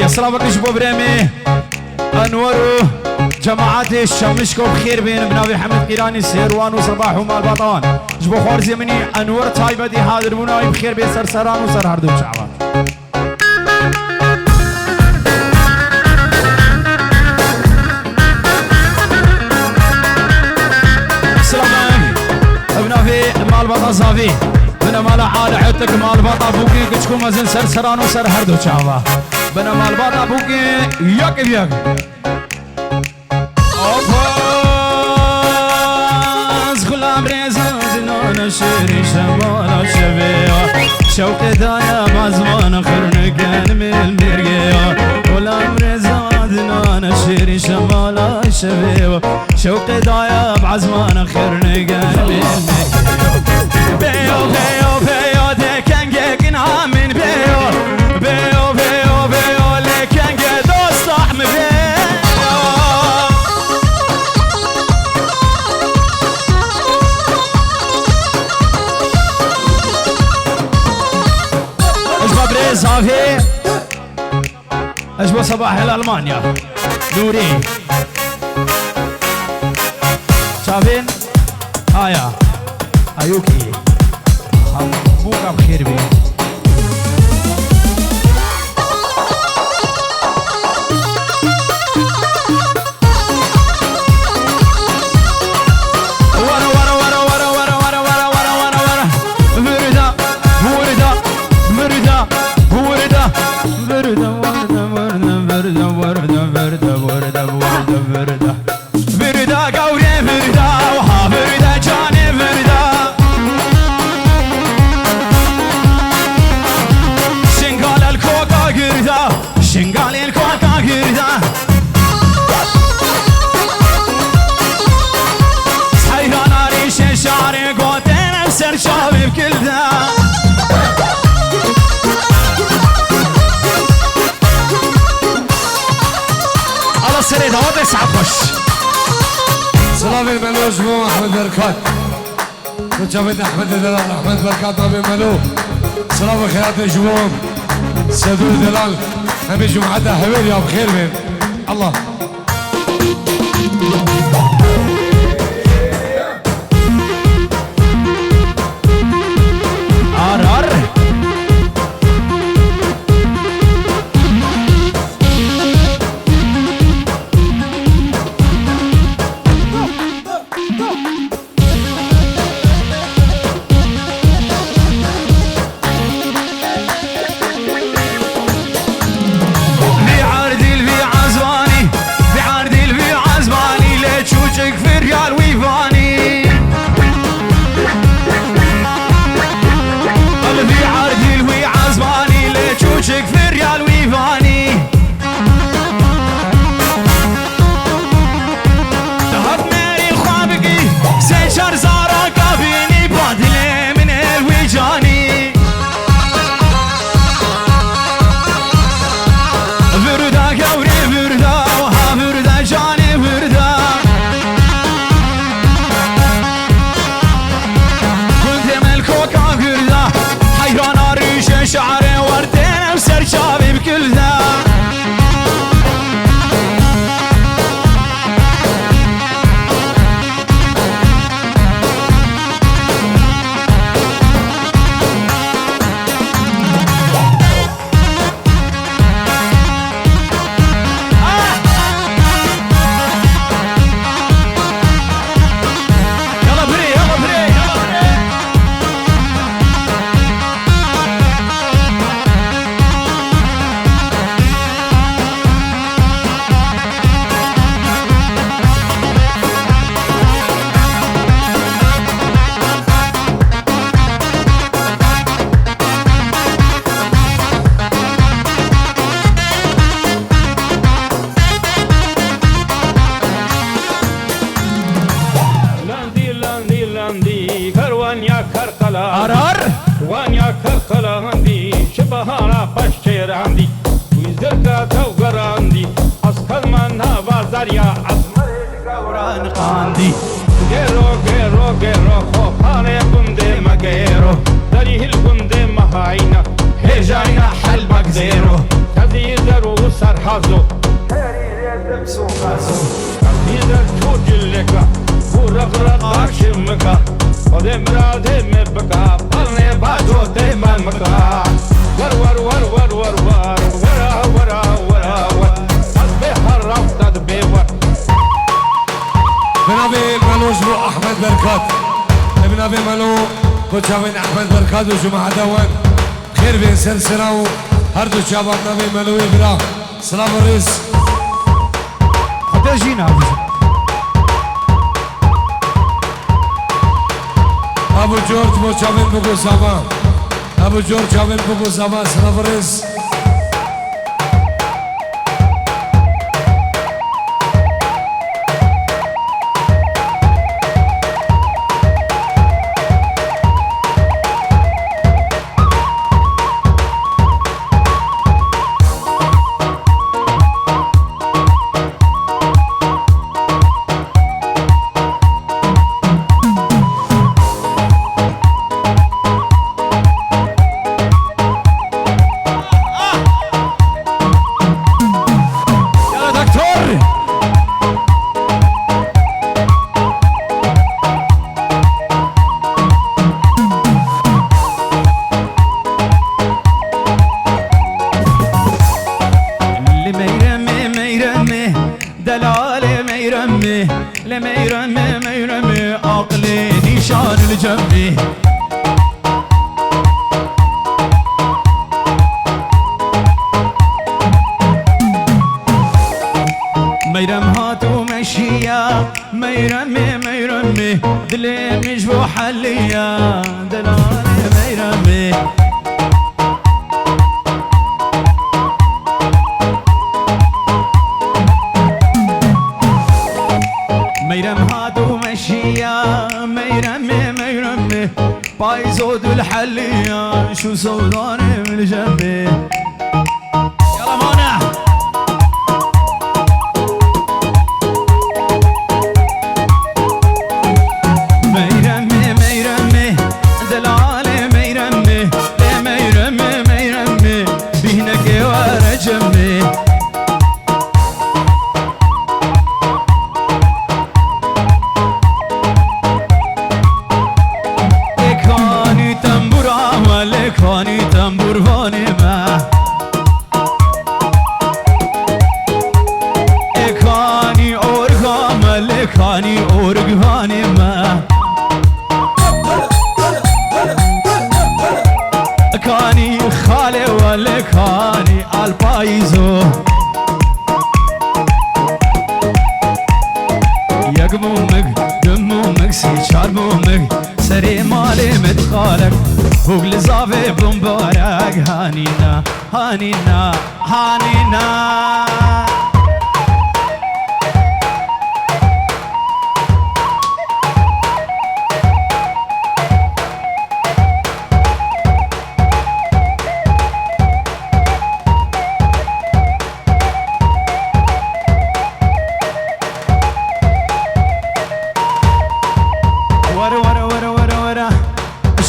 سلامك جبو بريمي انورو جماعات الشمشكو بخير بين بنابي حمد قيراني سيروان وصباح ومال بطان جبو خورزي مني انور تايبدي حاضر مناي بخير بين سرسران وسر هردو شعبان سلام بنابي مال بطان صافي بنا مال عال عتك مال بطا بوكي كشكو مزن سرسران وسر هردو شعبان بنا مال بطا بوكي يك بيك شيري شمال شبيه شوق دايا بزمان خرن كان من المرقيه والامر زادنا انا شيري شمال شبيه شوق دايا بزمان خرن كان من المرقيه بيو بيو بيو ده كان جينا من بيو بيو بيو بيو اللي كان دوست طعم بيو صافي اجبو صباح الالمانيا نوري شافين هايا ايوكي بوكا بخير بي سلامي الملو جمو احمد بركات وجابت احمد دلال احمد بركات ربي ملو سلامي خيرات الجموم سدود دلال همي جمعتها حويل يا بخير بين الله هجاينا حلبك زيرو تزيد روسا وشافين احمد بركات وجماعة دوان خير بين سلسلة هردو شباب نبي ملوي برا سلام الرئيس حتى جينا ابو جورج وشافين بقو سما ابو جورج شافين بقو سما سلام الرئيس دلالي ميرمي لميرمي ميرمي عقلي نشان الجنبي ميرم هاتو مشيا ميرمي ميرمي دلي مجبو حليا دلالي ميرمي ميرم هاتو مشيا ميرمي ميرمي بايزود الحلية شو سوداني من جنبي يلا مانع ميرمي ميرمي دلالي ميرمي ميرمي ميرمي بينك ورا جنبي لکانی تنبوروانی ما اکانی ارگام لکانی ارگوانی ما کانی خاله و لکانی الپایزو یک مومک دم مومک سی چار مومک سری مالی متخالک وقل زافي بمبارك هانينا هانينا هانينا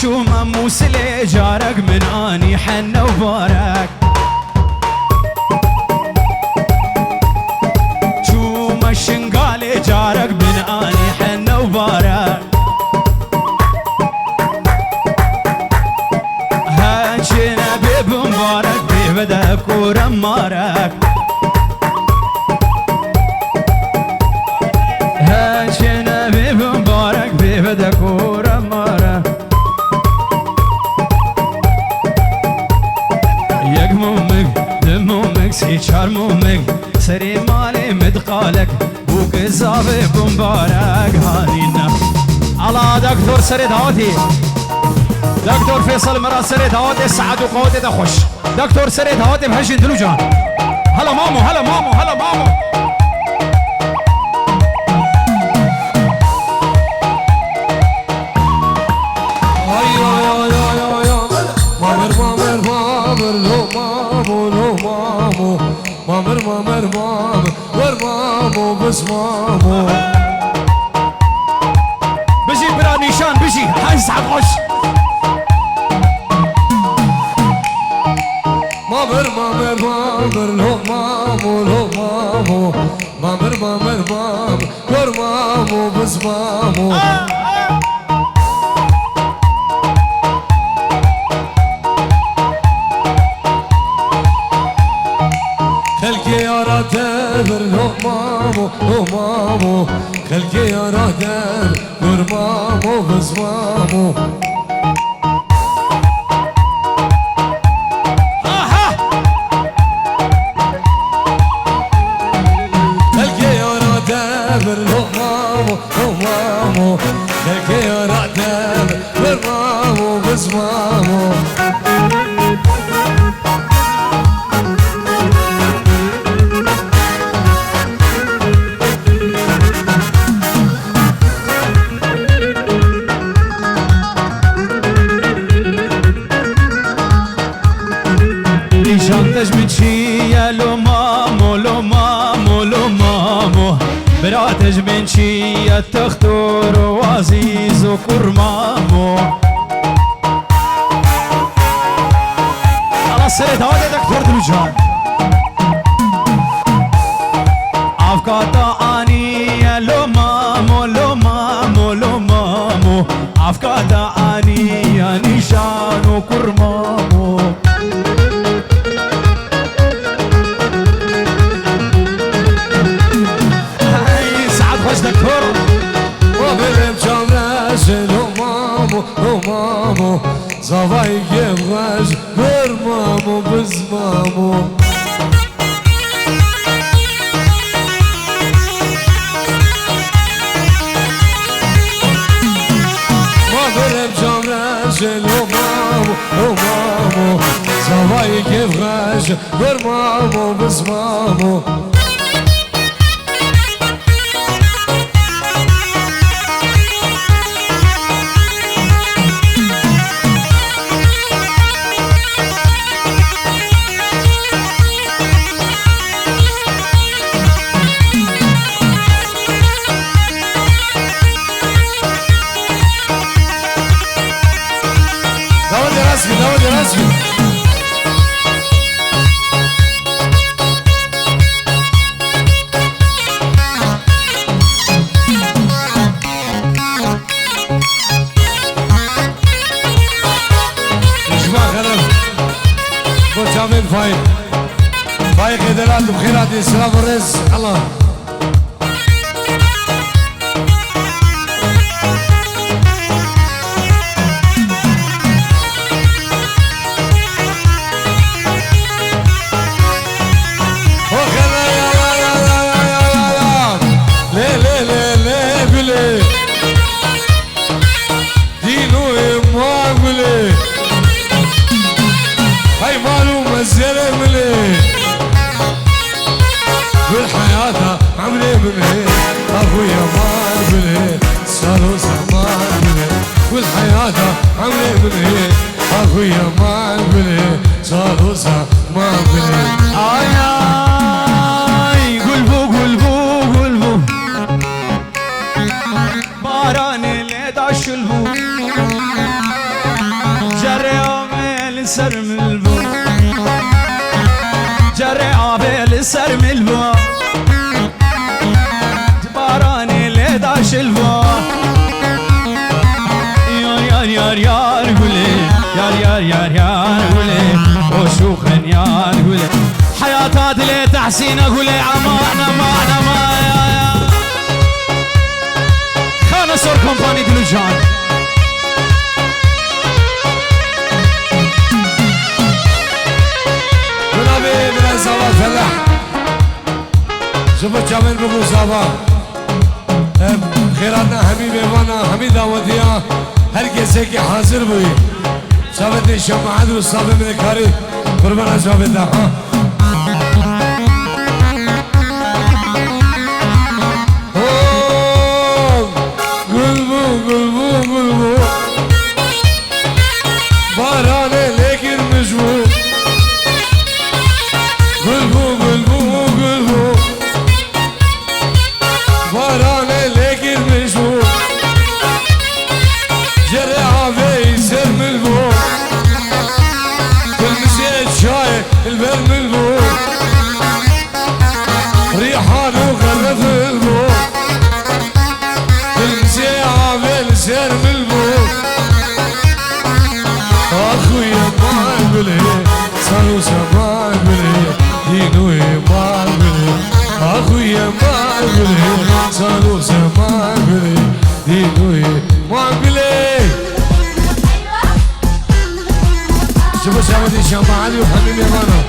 شو مموس لي جارك من اني حنة وبارك شو مشنقالي جارك من اني حنة وبارك هاجنا بمبارك ببدك ورمارك هاجنا بمبارك ببدك ورمارك یک مومک دم مومک سی چار مومک سری مالی مدقالک بوک زاوی بمبارک هانینا على دكتور سری دعوتي دكتور فيصل مرا سری دعوتي سعد وقوتي دخش دكتور سری دعوتي بهجن دلوجان هلا مامو هلا مامو هلا مامو مامر مامر مامر ور مامو بس مامو بجي برا نيشان بجي حيز عقش مامر مامر مامر لو مامو لو مامو مامر مامر مامر ور مامو بس مامو خلقي يا راتب لو مامو لو مامو خلقي يا راتب ور مامو بس مامو بزمامو بزمامو شانتش بچیه لو مامو لو مامو لو مامو براتش بچیه تختور و عزیز و کرمامو الله سرت هاده دکتور دلوجان افکاتا آنیه لو مامو لو مامو لو مامو افکاتا آنیه نشان و کرمامو مامو زوای گواز بر مامو بز مامو ما برم جام رجل مامو زوای گواز بر مامو بز مامو فايق دلال بخيرات السلام والرزق الله بالحياة عمري منه أخويا ما بله صاروا زمان بله والحياة عمري منه أخويا ما بله صاروا زمان بله آي آي قلبو قلبو قلبو باران ليدا شلبو جري عمل سر ملبو جري عمل سر ملبو باراني ليدا شلبو يار يار يار قولي يار يار يار يار قولي وشوخن يار قولي حياة دلي تحسين قولي امان امان امان خانة سور كومباني دلوجان منابي من الزوال فلاح شوفوا جامل بقول زابا خيراتنا همي بيوانا همي دعوتيا هر کسی که حاضر بوی شابت شماعت و صابه من کاری قربان شابت ها گلبو گلبو گلبو بارانه لیکن مجبور گلبو گلبو گلبو بارانه لیکن مجبور جري عافي سر من البو بالمزيد شاي البر من البو ريحان وغرف البو بالمزيد عافي سر من البو اخويا ما قولي صاروا زمان قولي دينوي ما قولي اخويا ما قولي صاروا زمان قولي دينوي ما قولي شوفوا شافتي الشمع علي وحميم يمانو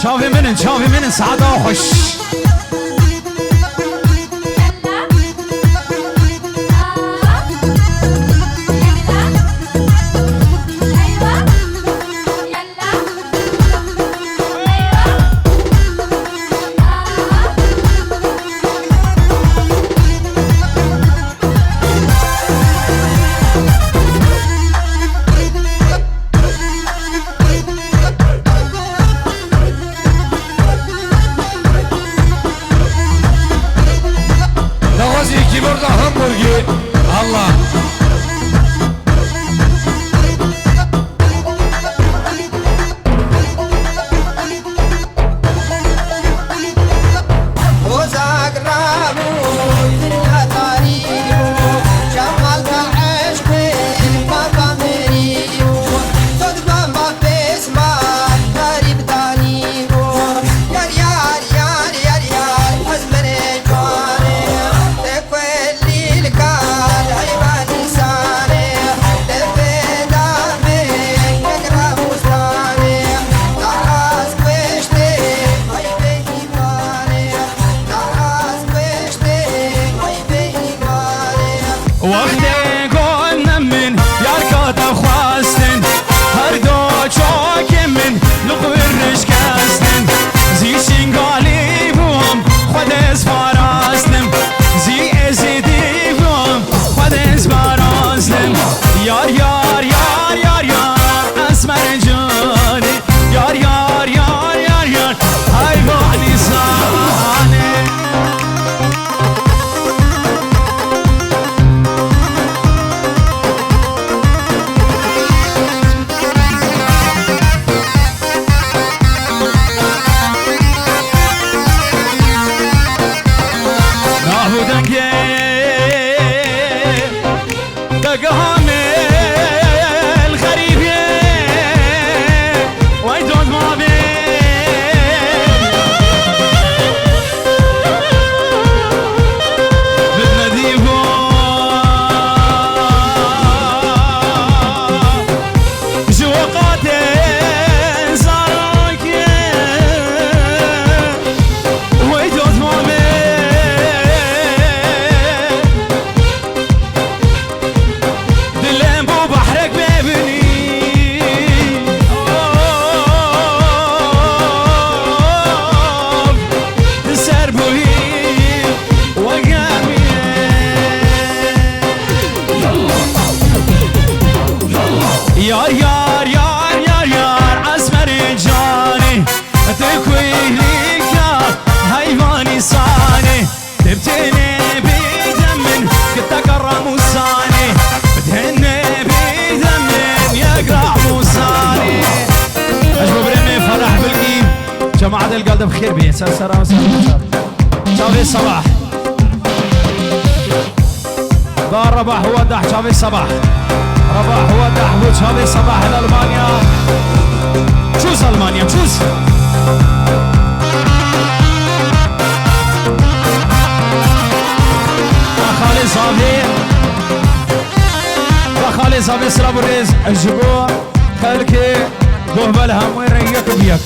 شافي منن سعادة وخش وقتی گل من یارکات خواستن هر دو چاک من لقورش کستن زی شنگالی بوم خود از فراستم زی ازیدی بوم خود از فراستم یار یار یار یار یار اسمر جانی یار یار یار یار یار حیوانی سانه یار یار یار یار یار اسمر جانی تکویلی که حیوانی سانی تبتنی بیدم من کتکر موسانی بتهنی بیدم من یقرع موسانی اجبو برمي فرح بالقيم جماعة القلب بخير بيه سلام سلام شافي الصباح دار رباح ودح شافي الصباح رباح ودح وشافي الصباح لألمانيا تشوز ألمانيا تشوز خالي صافي خالي صافي سلام الريز الجبوع خالكي قهبل هم وين ريك بيك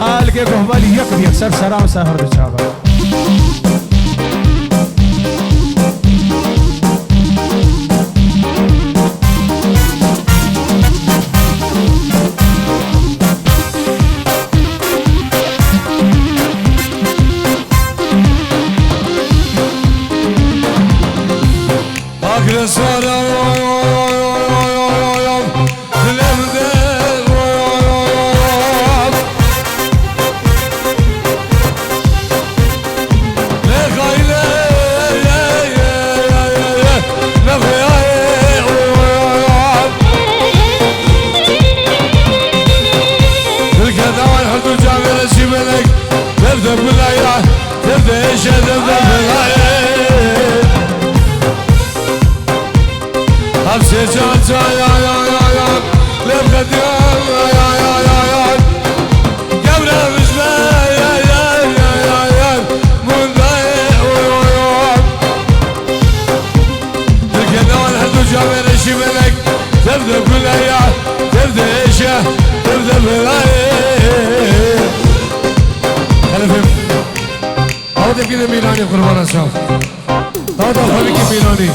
خالكي قهبل يك بيك سر سلام سهر بشابه هذا كده ميلاني قربان الشام هذا خليك ميلاني